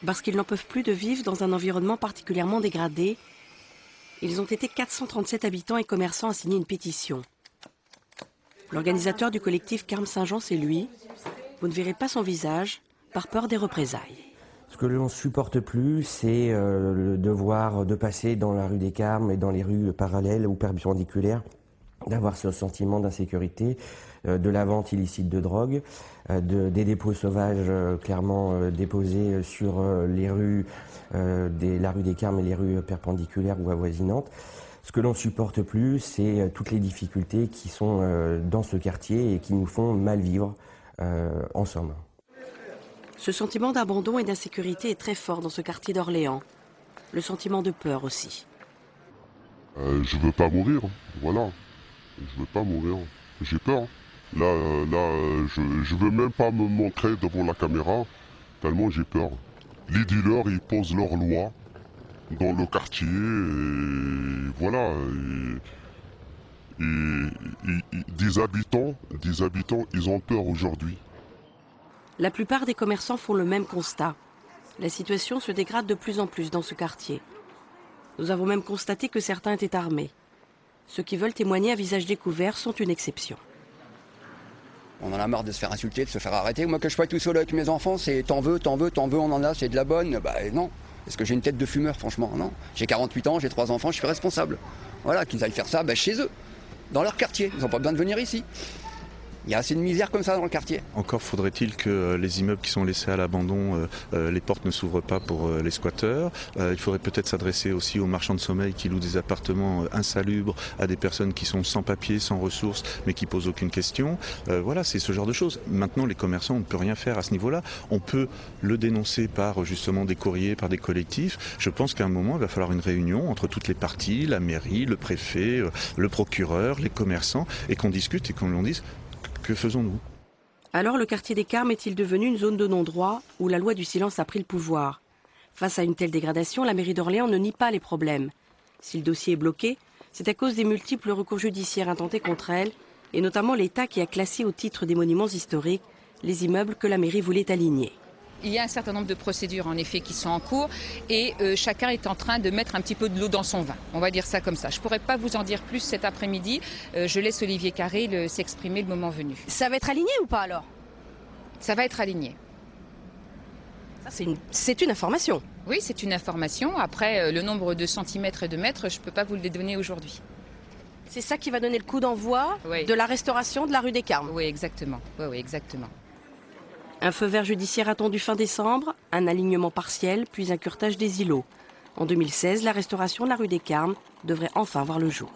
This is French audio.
Parce qu'ils n'en peuvent plus de vivre dans un environnement particulièrement dégradé, ils ont été 437 habitants et commerçants à signer une pétition. L'organisateur du collectif Carme Saint-Jean, c'est lui. Vous ne verrez pas son visage, par peur des représailles. Ce que l'on ne supporte plus, c'est le devoir de passer dans la rue des Carmes et dans les rues parallèles ou perpendiculaires, d'avoir ce sentiment d'insécurité, de la vente illicite de drogue, des dépôts sauvages clairement déposés sur les rues, la rue des Carmes et les rues perpendiculaires ou avoisinantes. Ce que l'on ne supporte plus, c'est toutes les difficultés qui sont dans ce quartier et qui nous font mal vivre, en somme. Ce sentiment d'abandon et d'insécurité est très fort dans ce quartier d'Orléans. Le sentiment de peur aussi. Je veux pas mourir, voilà. Je veux pas mourir. J'ai peur. Là, je veux même pas me montrer devant la caméra, tellement j'ai peur. Les dealers, ils posent leurs lois dans le quartier, et voilà. Des habitants, ils ont peur aujourd'hui. La plupart des commerçants font le même constat. La situation se dégrade de plus en plus dans ce quartier. Nous avons même constaté que certains étaient armés. Ceux qui veulent témoigner à visage découvert sont une exception. On en a marre de se faire insulter, de se faire arrêter. Moi, que je sois tout seul avec mes enfants, c'est t'en veux, on en a, c'est de la bonne. Bah non. Est-ce que j'ai une tête de fumeur, franchement? Non. J'ai 48 ans, j'ai 3 enfants, je suis responsable. Voilà, qu'ils aillent faire ça chez eux, dans leur quartier. Ils n'ont pas besoin de venir ici. Il y a assez de misère comme ça dans le quartier. Encore faudrait-il que les immeubles qui sont laissés à l'abandon, les portes ne s'ouvrent pas pour les squatteurs. Il faudrait peut-être s'adresser aussi aux marchands de sommeil qui louent des appartements insalubres à des personnes qui sont sans papier, sans ressources, mais qui posent aucune question. Voilà, c'est ce genre de choses. Maintenant, les commerçants, on ne peut rien faire à ce niveau-là. On peut le dénoncer par justement des courriers, par des collectifs. Je pense qu'à un moment, il va falloir une réunion entre toutes les parties, la mairie, le préfet, le procureur, les commerçants, et qu'on discute et qu'on leur dise: que faisons-nous? Alors le quartier des Carmes est-il devenu une zone de non-droit où la loi du silence a pris le pouvoir? Face à une telle dégradation, la mairie d'Orléans ne nie pas les problèmes. Si le dossier est bloqué, c'est à cause des multiples recours judiciaires intentés contre elle, et notamment l'État qui a classé au titre des monuments historiques les immeubles que la mairie voulait aligner. Il y a un certain nombre de procédures en effet qui sont en cours et chacun est en train de mettre un petit peu de l'eau dans son vin. On va dire ça comme ça. Je ne pourrais pas vous en dire plus cet après-midi. Je laisse Olivier Carré s'exprimer le moment venu. Ça va être aligné ou pas alors? Ça va être aligné. C'est une information. Oui, c'est une information. Après, le nombre de centimètres et de mètres, je ne peux pas vous le donner aujourd'hui. C'est ça qui va donner le coup d'envoi de la restauration de la rue des Carmes? Oui, exactement. Oui, exactement. Un feu vert judiciaire attendu fin décembre, un alignement partiel, puis un curtage des îlots. En 2016, la restauration de la rue des Carmes devrait enfin voir le jour.